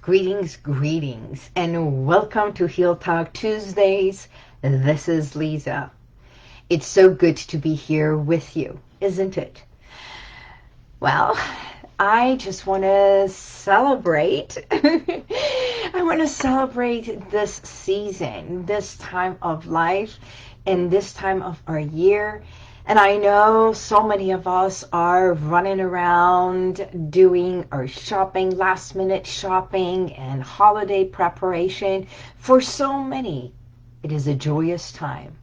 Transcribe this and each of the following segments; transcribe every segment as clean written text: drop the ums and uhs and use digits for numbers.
Greetings, greetings, and welcome to Heal Talk Tuesdays. This is Liza. It's so good to be here with you, isn't it? Well, I just want to celebrate. I want to celebrate this season, this time of life, and this time of our year. And I know so many of us are running around doing our shopping, last minute shopping and holiday preparation. For so many, it is a joyous time.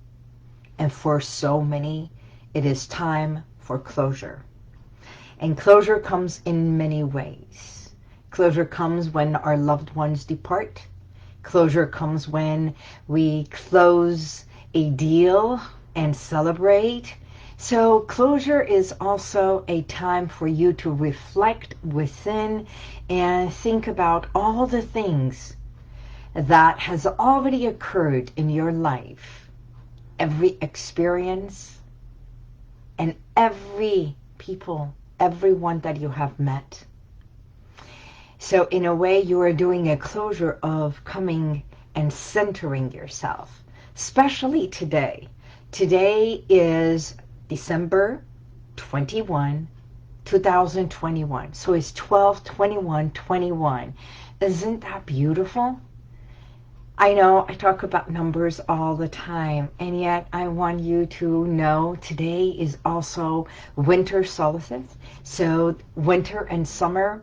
And for so many, it is time for closure. And closure comes in many ways. Closure comes when our loved ones depart. Closure comes when we close a deal and celebrate. So closure is also a time for you to reflect within and think about all the things that has already occurred in your life. Every experience and every people, everyone that you have met. So in a way, you are doing a closure of coming and centering yourself, especially today. Today is December 21, 2021. So it's 12/21/21. Isn't that beautiful? I know I talk about numbers all the time, and yet I want you to know today is also winter solstice. So winter and summer,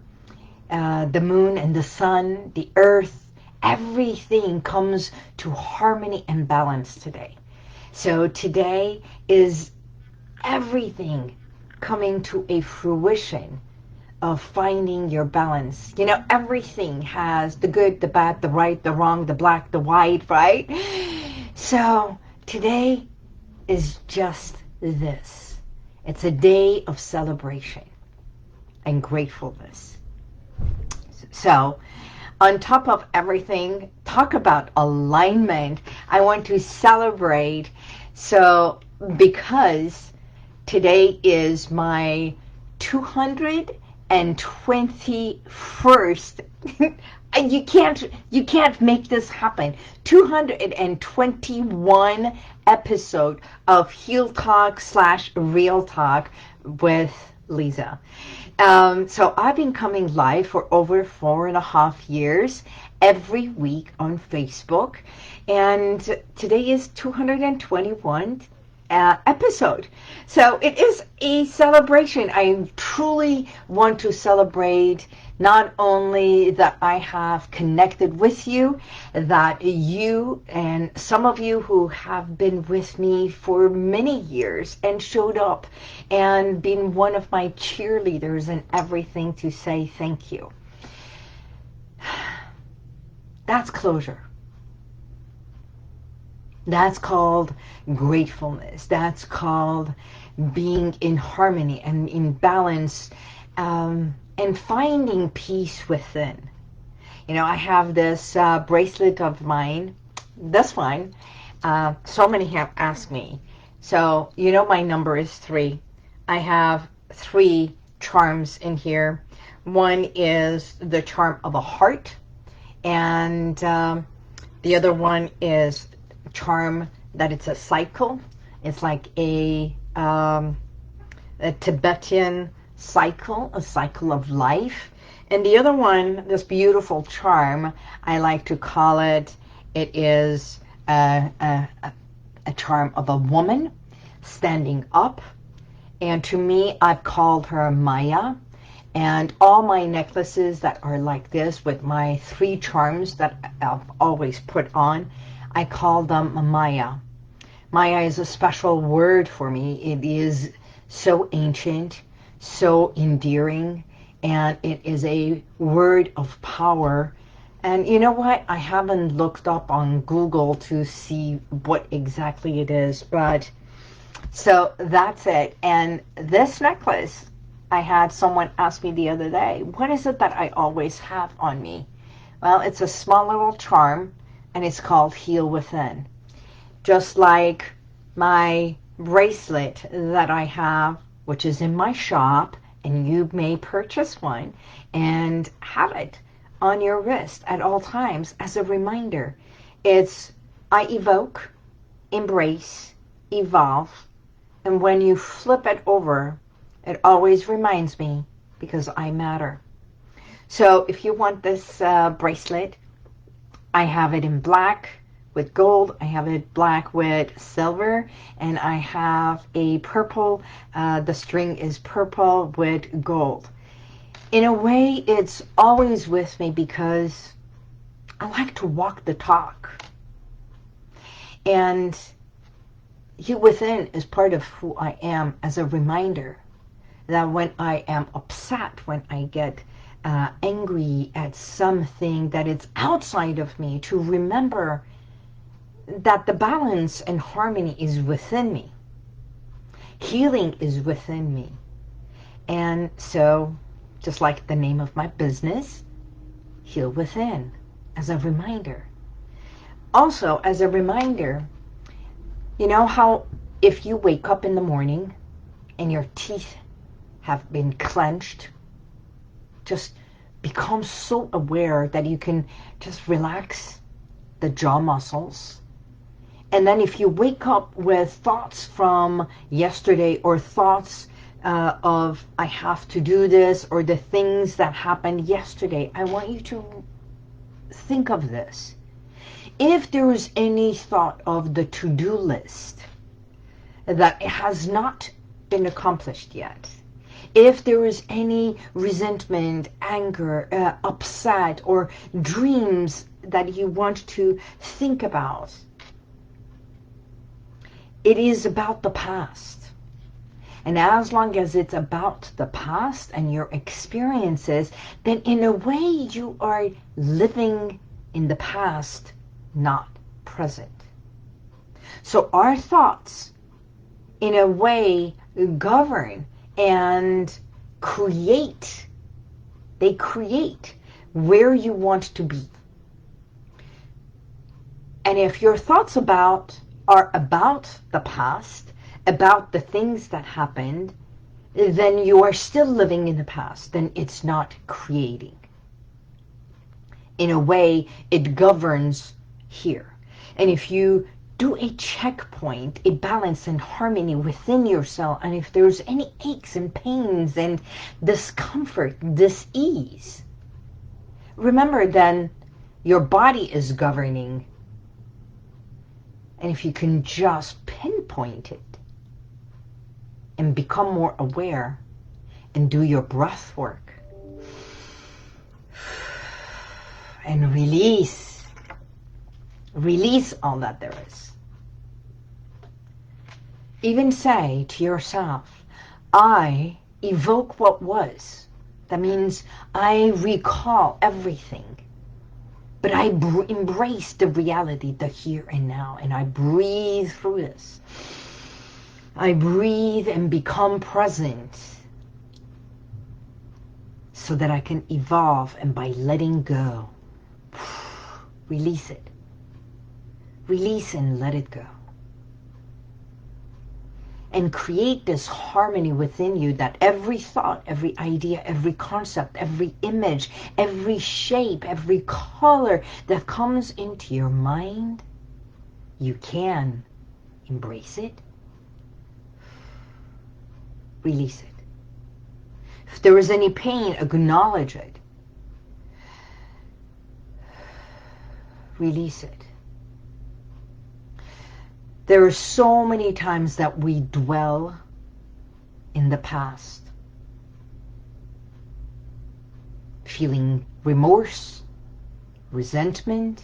the moon and the sun, the earth, everything comes to harmony and balance today. So today is everything coming to a fruition of finding your balance. You know, everything has the good, the bad, the right, the wrong, the black, the white, right? So today is just this. It's a day of celebration and gratefulness. So on top of everything, talk about alignment. I want to celebrate. So because today is my 221st. You can't make this happen. 221 episode of Heal Talk / Real Talk with Liza. So I've been coming live for over 4.5 years every week on Facebook, and today is 221 episode. So it is a celebration. I truly want to celebrate not only that I have connected with you, that you and some of you who have been with me for many years and showed up and been one of my cheerleaders and everything, to say thank you. That's closure. That's called gratefulness. That's called being in harmony and in balance, and finding peace within. You know, I have this bracelet of mine, this one. So many have asked me. So, you know, my number is 3. I have 3 charms in here. One is the charm of a heart, and the other one is charm that it's a cycle. It's like a Tibetan cycle, a cycle of life. And the other one, this beautiful charm, I like to call it, it is a charm of a woman standing up. And to me, I've called her Maya. And all my necklaces that are like this with my 3 charms that I've always put on, I call them Maya. Maya is a special word for me. It is so ancient, so endearing, and it is a word of power. And you know what? I haven't looked up on Google to see what exactly it is, but so that's it. And this necklace, I had someone ask me the other day, what is it that I always have on me? Well, it's a small little charm, and it's called HealWithin. Just like my bracelet that I have, which is in my shop, and you may purchase one and have it on your wrist at all times as a reminder. It's I evoke, embrace, evolve. And when you flip it over, it always reminds me because I matter. So if you want this bracelet, I have it in black with gold. I have it black with silver. And I have a purple. The string is purple with gold. In a way, it's always with me because I like to walk the talk. And HealWithin is part of who I am as a reminder that when I am upset, when I get angry at something that is outside of me, to remember that the balance and harmony is within me. Healing is within me. And so, just like the name of my business, HealWithin, as a reminder. Also, as a reminder, you know how if you wake up in the morning and your teeth have been clenched, just become so aware that you can just relax the jaw muscles. And then if you wake up with thoughts from yesterday or thoughts of I have to do this or the things that happened yesterday, I want you to think of this. If there is any thought of the to-do list that has not been accomplished yet, if there is any resentment, anger, upset, or dreams that you want to think about, it is about the past. And as long as it's about the past and your experiences, then in a way you are living in the past, not present. So our thoughts, in a way, govern and create. They create where you want to be. And if your thoughts are about the past, about the things that happened, then you are still living in the past. Then it's not creating. In a way, it governs here. And if you do a checkpoint, a balance and harmony within yourself, and if there's any aches and pains and discomfort, dis-ease, remember then your body is governing. And if you can just pinpoint it and become more aware and do your breath work and release all that there is. Even say to yourself, I evoke what was. That means I recall everything. But I embrace the reality, the here and now. And I breathe through this. I breathe and become present so that I can evolve. And by letting go, release it. Release and let it go. And create this harmony within you that every thought, every idea, every concept, every image, every shape, every color that comes into your mind, you can embrace it, release it. If there is any pain, acknowledge it. Release it. There are so many times that we dwell in the past, feeling remorse, resentment,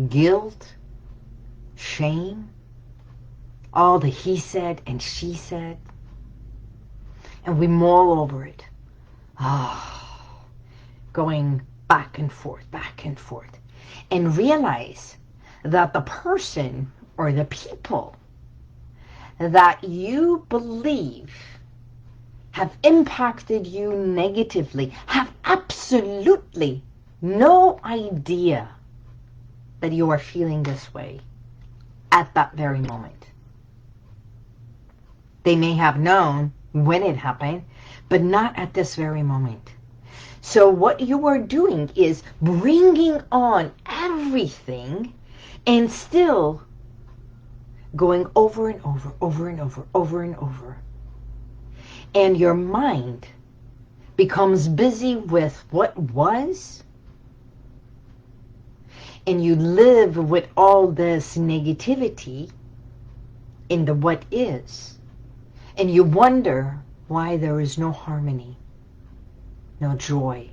guilt, shame, all the he said and she said, and we mull over it, going back and forth, and realize that the person or the people that you believe have impacted you negatively have absolutely no idea that you are feeling this way at that very moment. They may have known when it happened, but not at this very moment. So what you are doing is bringing on everything and still going over and over, over and over, over and over. And your mind becomes busy with what was, and you live with all this negativity in the what is, and you wonder why there is no harmony, no joy.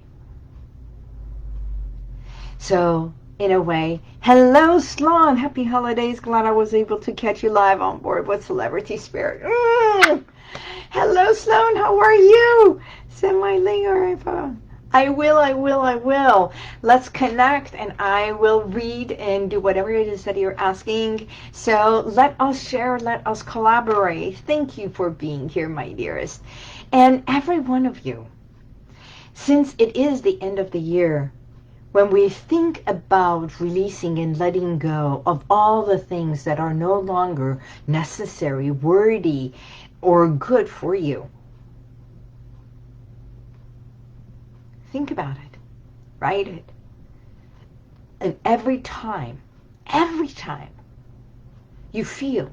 So, in a way, hello Sloan, happy holidays, glad I was able to catch you live on board with Celebrity Spirit. Hello Sloan, how are you? Send my link or iPhone. I will. Let's connect and I will read and do whatever it is that you're asking. So let us share, let us collaborate. Thank you for being here, my dearest. And every one of you, since it is the end of the year, when we think about releasing and letting go of all the things that are no longer necessary, worthy, or good for you, think about it, write it. And every time you feel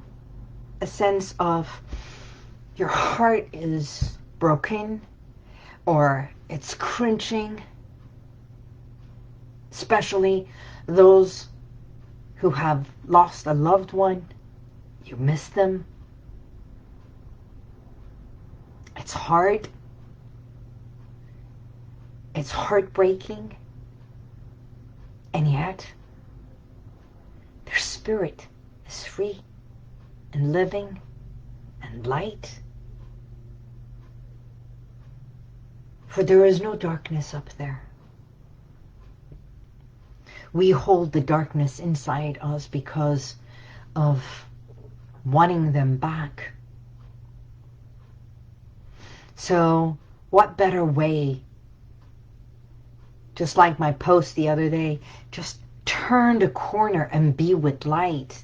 a sense of your heart is broken or it's cringing, especially those who have lost a loved one, you miss them, it's hard, it's heartbreaking, and yet their spirit is free and living and light. For there is no darkness up there. We hold the darkness inside us because of wanting them back. So what better way, just like my post the other day, just turn the corner and be with light.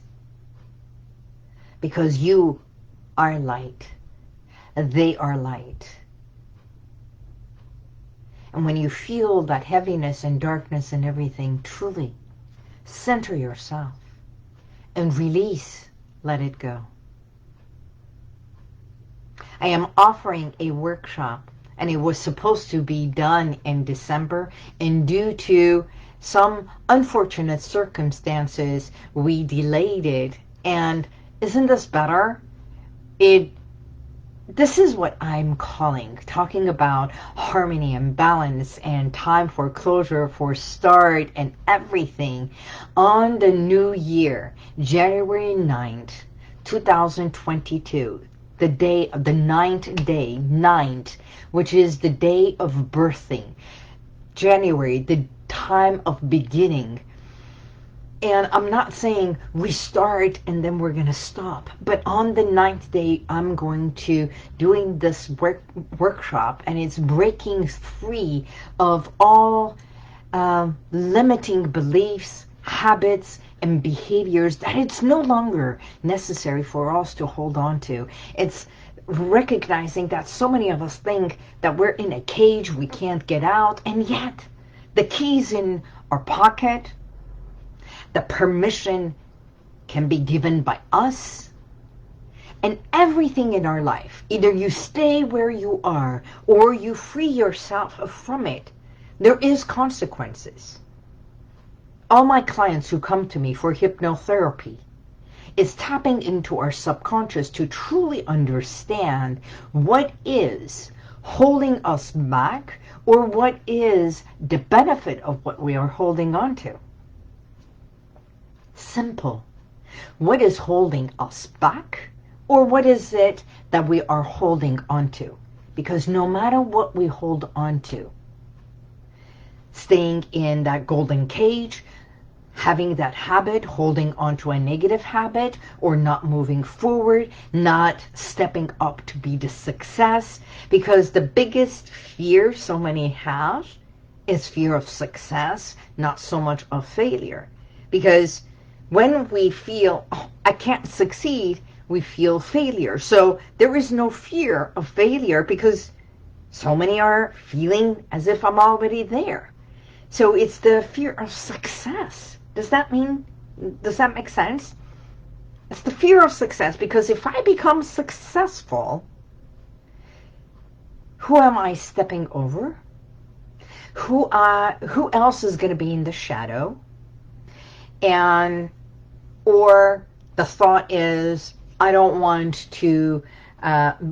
Because you are light. They are light. And when you feel that heaviness and darkness and everything, truly center yourself and release, let it go. I am offering a workshop, and it was supposed to be done in December, and due to some unfortunate circumstances, we delayed it. And isn't this better? This is what I'm talking about harmony and balance and time for closure, for start and everything on the new year, January 9th, 2022. The day of the ninth, which is the day of birthing. January, the time of beginning. And I'm not saying restart and then we're going to stop. But on the 9th day, I'm going to doing this workshop, and it's breaking free of all limiting beliefs, habits, and behaviors that it's no longer necessary for us to hold on to. It's recognizing that so many of us think that we're in a cage, we can't get out, and yet the key's in our pocket. The permission can be given by us. And everything in our life, either you stay where you are or you free yourself from it, there is consequences. All my clients who come to me for hypnotherapy is tapping into our subconscious to truly understand what is holding us back or what is the benefit of what we are holding on to. Simple. What is holding us back, or what is it that we are holding on to? Because no matter what we hold on to, staying in that golden cage, having that habit, holding on to a negative habit, or not moving forward, not stepping up to be the success, because the biggest fear so many have is fear of success, not so much of failure. Because when we feel, oh, I can't succeed, we feel failure. So there is no fear of failure because So many are feeling as if I'm already there. So it's the fear of success. Does that make sense? It's the fear of success, because if I become successful, who am I stepping over? Who else is going to be in the shadow? And or the thought is, I don't want to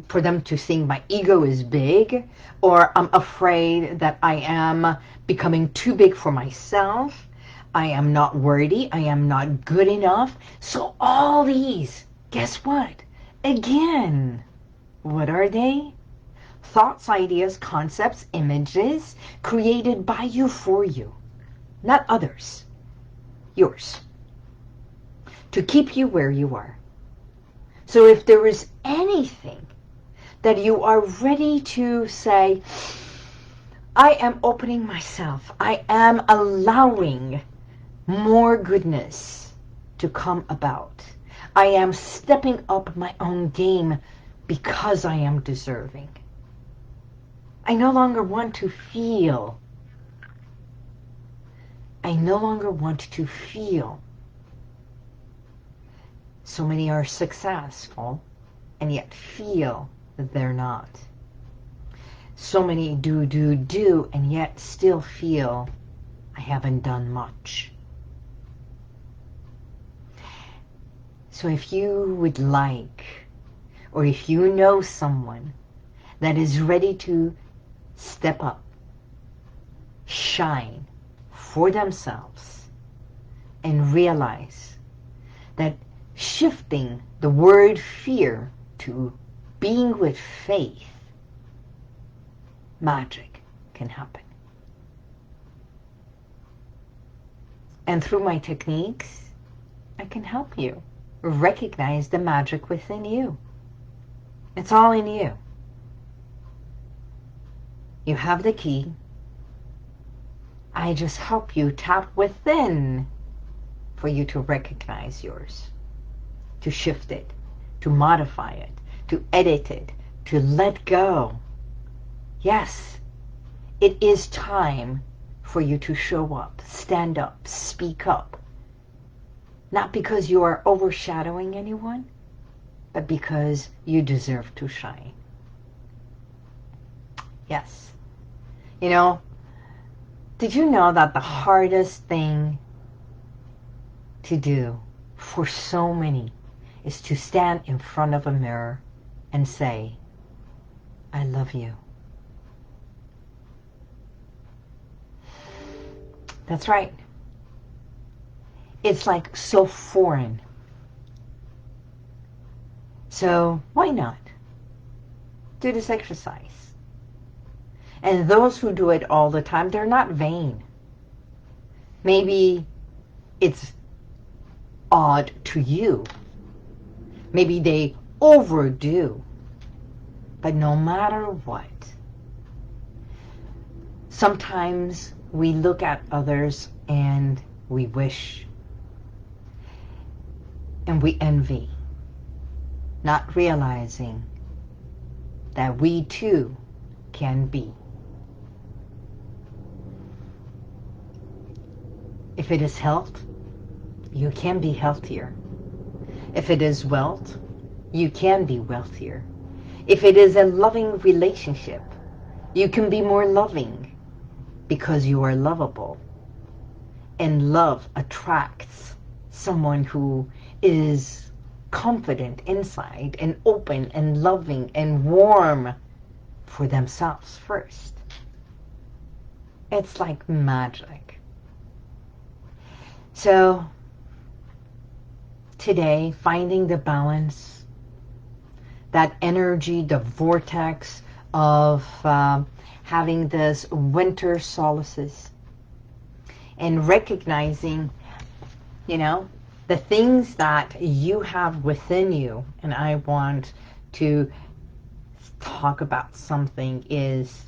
for them to think my ego is big, or I'm afraid that I am becoming too big for myself. I am not worthy. I am not good enough. So all these, guess what? Again, what are they? Thoughts, ideas, concepts, images created by you for you, not others. Yours. To keep you where you are. So if there is anything that you are ready to say, I am opening myself, I am allowing more goodness to come about. I am stepping up my own game because I am deserving. I no longer want to feel. I no longer want to feel. So many are successful and yet feel that they're not. So many do and yet still feel I haven't done much. So if you would like, or if you know someone that is ready to step up, shine for themselves, and realize that shifting the word fear to being with faith, magic can happen. And through my techniques, I can help you recognize the magic within you. It's all in you. You have the key. I just help you tap within for you to recognize yours, to shift it, to modify it, to edit it, to let go. Yes, it is time for you to show up, stand up, speak up. Not because you are overshadowing anyone, but because you deserve to shine. Yes. You know, did you know that the hardest thing to do for so many is to stand in front of a mirror and say, I love you. That's right. It's like so foreign. So why not? Do this exercise. And those who do it all the time, they're not vain. Maybe it's odd to you. Maybe they overdo. But no matter what, sometimes we look at others and we wish and we envy, not realizing that we too can be. If it is health, you can be healthier. If it is wealth, you can be wealthier. If it is a loving relationship, you can be more loving because you are lovable. And love attracts someone who is confident inside and open and loving and warm for themselves first. It's like magic. So today, finding the balance, that energy, the vortex of having this winter solstice, and recognizing, you know, the things that you have within you. And I want to talk about something is,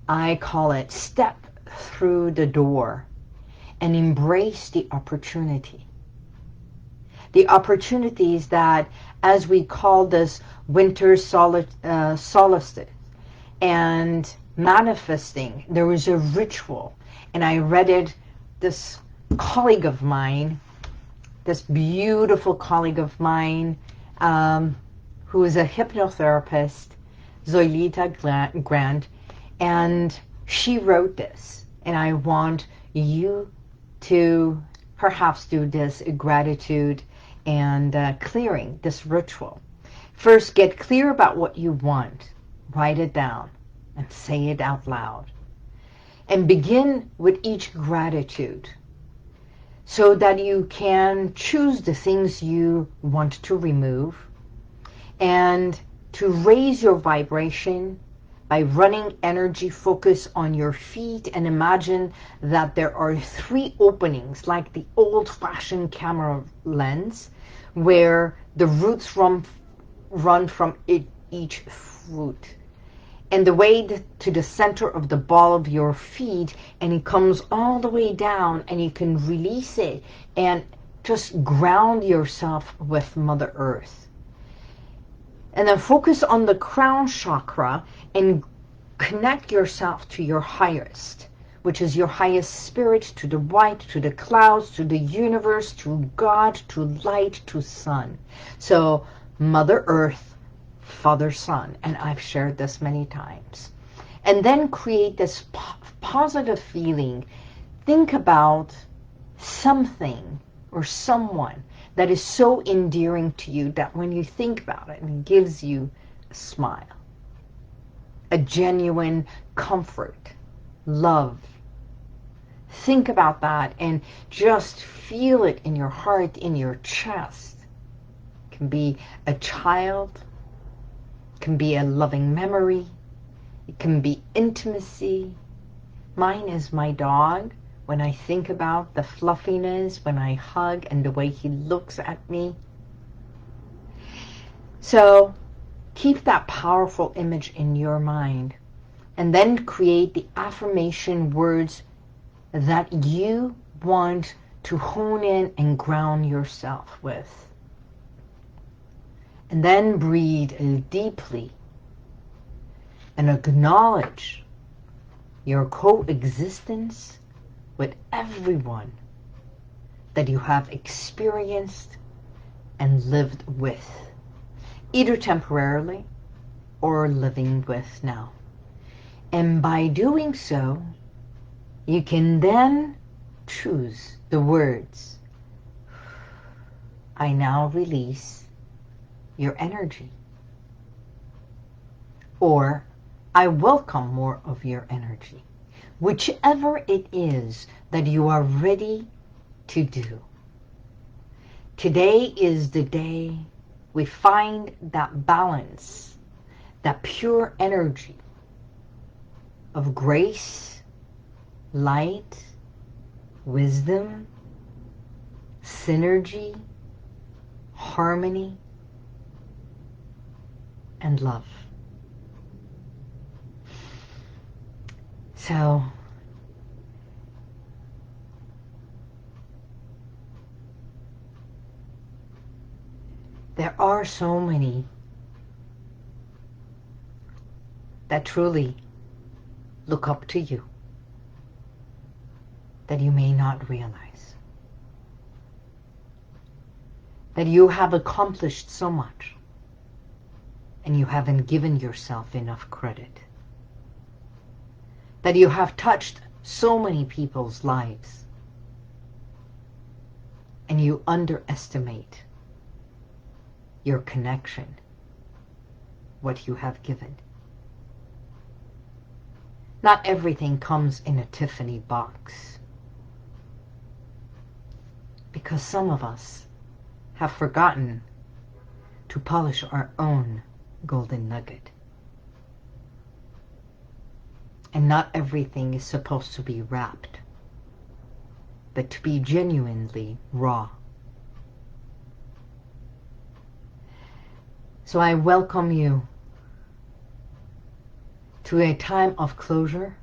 I call it step through the door and embrace the opportunity. the opportunities that, as we call this winter solstice, and manifesting, there was a ritual. And I read it, this colleague of mine, this beautiful colleague of mine, who is a hypnotherapist, Zoilita Grant, and she wrote this. And I want you to perhaps do this gratitude and clearing, this ritual. First, get clear about what you want. Write it down and say it out loud. And begin with each gratitude so that you can choose the things you want to remove and to raise your vibration by running energy focus on your feet, and imagine that there are 3 openings like the old-fashioned camera lens where the roots run from each foot and the way to the center of the ball of your feet, and it comes all the way down, and you can release it and just ground yourself with Mother Earth. And then focus on the crown chakra and connect yourself to your highest, which is your highest spirit, to the white, to the clouds, to the universe, to God, to light, to sun. So Mother Earth, Father, Son, and I've shared this many times. And then create this positive feeling. Think about something or someone that is so endearing to you that when you think about it, it gives you a smile, a genuine comfort, love. Think about that and just feel it in your heart, in your chest. It can be a child, it can be a loving memory, it can be intimacy. Mine is my dog. When I think about the fluffiness, when I hug and the way he looks at me. So keep that powerful image in your mind and then create the affirmation words that you want to hone in and ground yourself with. And then breathe deeply and acknowledge your coexistence with everyone that you have experienced and lived with, either temporarily or living with now. And by doing so, you can then choose the words, I now release your energy, or I welcome more of your energy. Whichever it is that you are ready to do. Today is the day we find that balance, that pure energy of grace, light, wisdom, synergy, harmony, and love. So, there are so many that truly look up to you that you may not realize. That you have accomplished so much and you haven't given yourself enough credit. That you have touched so many people's lives and you underestimate your connection, what you have given. Not everything comes in a Tiffany box, because some of us have forgotten to polish our own golden nugget. And not everything is supposed to be wrapped, but to be genuinely raw. So I welcome you to a time of closure,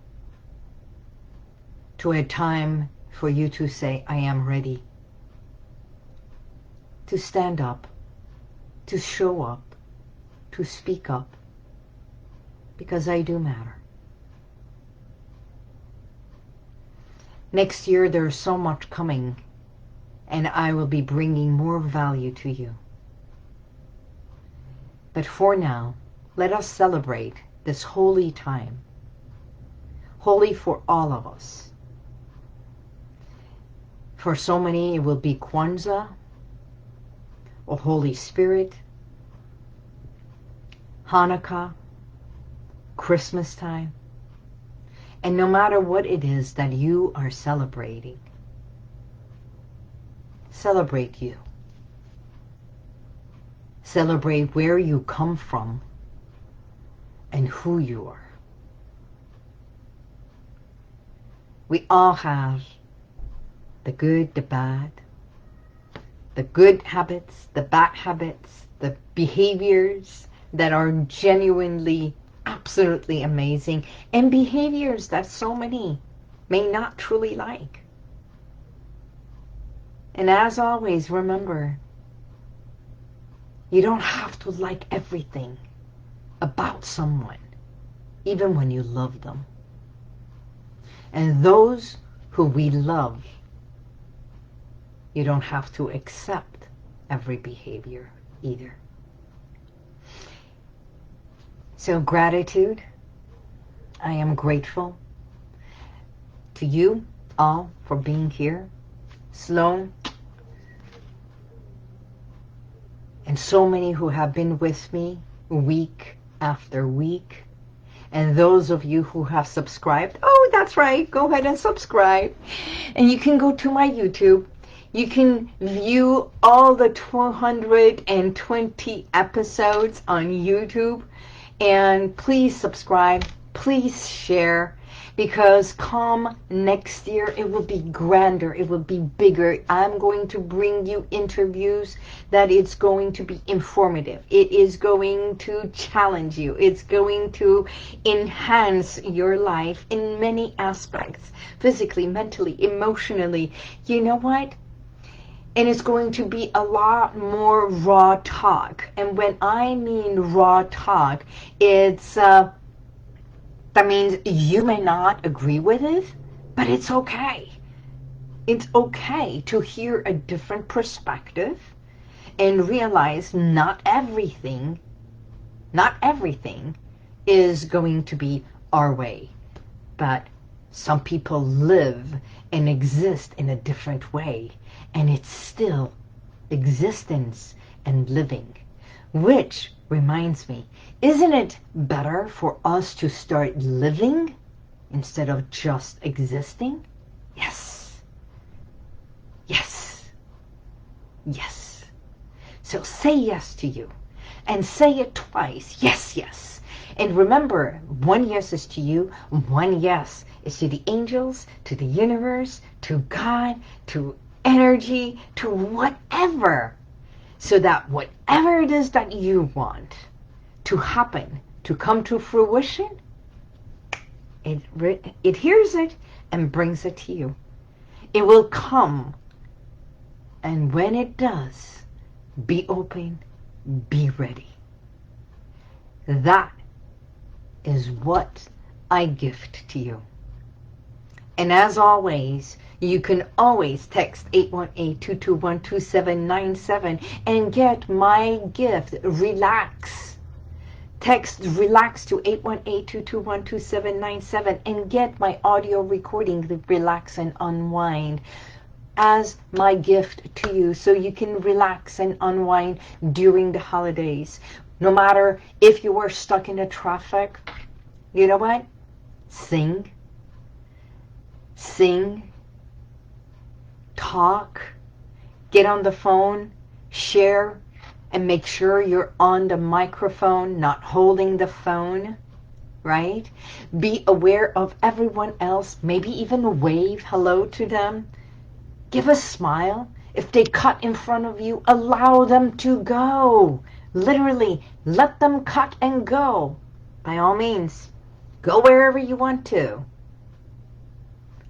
to a time for you to say, I am ready. to stand up, to show up, to speak up, because I do matter. Next year there's so much coming, and I will be bringing more value to you. But for now, let us celebrate this holy time, holy for all of us. For so many, it will be Kwanzaa, or Holy Spirit, Hanukkah, Christmas time. And no matter what it is that you are celebrating, celebrate you. Celebrate where you come from and who you are. We all have the good, the bad, the good habits, the bad habits, the behaviors that are genuinely, absolutely amazing, and behaviors that so many may not truly like. And as always, remember, you don't have to like everything about someone, even when you love them. And those who we love, you don't have to accept every behavior either. So gratitude, I am grateful to you all for being here. Sloan, and so many who have been with me week after week. And those of you who have subscribed, oh, that's right, go ahead and subscribe. And you can go to my YouTube. You can view all the 220 episodes on YouTube. And please subscribe, please share, because come next year, it will be grander, it will be bigger. I'm going to bring you interviews that it's going to be informative. It is going to challenge you. It's going to enhance your life in many aspects, physically, mentally, emotionally. You know what? And it's going to be a lot more raw talk. And when I mean raw talk, it's that means you may not agree with it, but it's okay. It's okay to hear a different perspective and realize not everything is going to be our way. But some people live and exist in a different way, and it's still existence and living. Which reminds me, isn't it better for us to start living instead of just existing? Yes. Yes. Yes. So say yes to you. And say it twice. Yes, yes. And remember, one yes is to you, one yes is to the angels, to the universe, to God, to energy, to whatever. So that whatever it is that you want to happen, to come to fruition, it hears it and brings it to you. It will come. And when it does, be open, be ready. That is what I gift to you. And as always, you can always text 818-221-2797 and get my gift, Relax. Text Relax to 818-221-2797 and get my audio recording, the Relax and Unwind, as my gift to you, so you can relax and unwind during the holidays. No matter if you were stuck in the traffic, you know what? Sing, talk, get on the phone, share, and make sure you're on the microphone, not holding the phone, right? Be aware of everyone else, maybe even wave hello to them. Give a smile. If they cut in front of you, allow them to go. Literally, let them cut and go. By all means, go wherever you want to.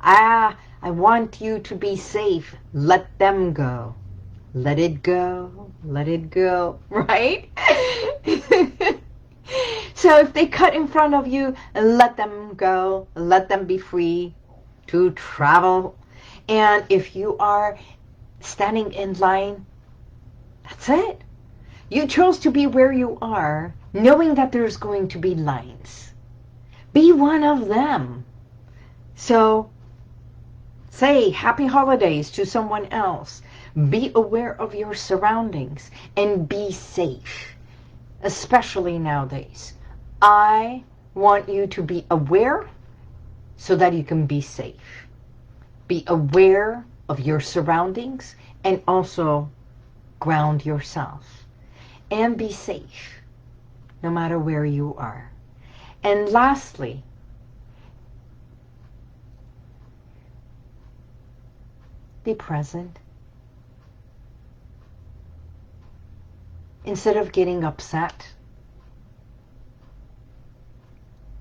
I want you to be safe. Let them go. let it go, right? So if they cut in front of you, let them go, let them be free to travel. And if you are standing in line, that's it. You chose to be where you are, knowing that there's going to be lines. Be one of them. So say happy holidays to someone else. Be aware of your surroundings and be safe, especially nowadays. I want you to be aware so that you can be safe. Be aware of your surroundings and also ground yourself and be safe no matter where you are. And lastly, be present. Instead of getting upset,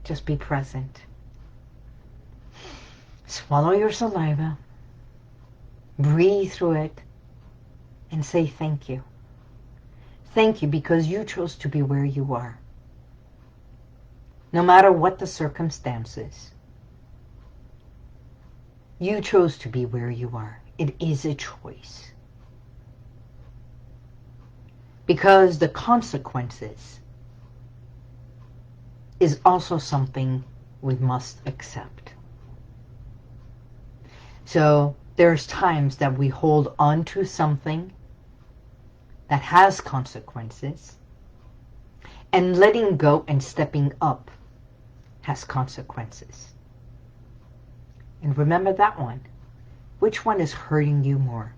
just be present. Swallow your saliva, breathe through it, and say thank you. Thank you because you chose to be where you are. No matter what the circumstances, you chose to be where you are. It is a choice. Because the consequences is also something we must accept. So there's times that we hold on to something that has consequences, and letting go and stepping up has consequences. And remember that one. Which one is hurting you more?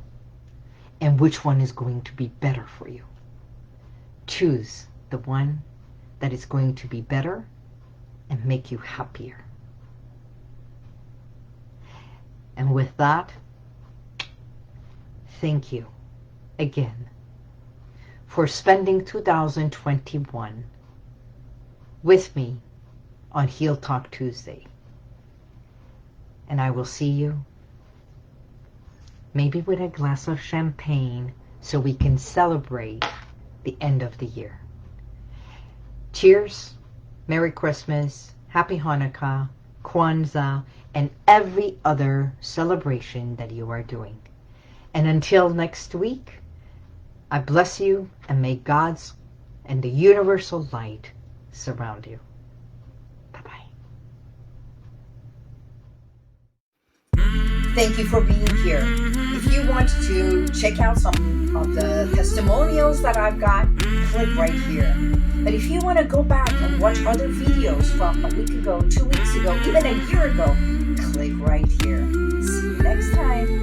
And which one is going to be better for you? Choose the one that is going to be better and make you happier. And with that, thank you again for spending 2021 with me on Heal Talk Tuesday. And I will see you maybe with a glass of champagne so we can celebrate the end of the year. Cheers, Merry Christmas, Happy Hanukkah, Kwanzaa, and every other celebration that you are doing. And until next week, I bless you and may God's and the universal light surround you. Bye-bye. Thank you for being here. If you want to check out some of the testimonials that I've got, click right here. But if you want to go back and watch other videos from a week ago, 2 weeks ago, even a year ago, click right here. See you next time.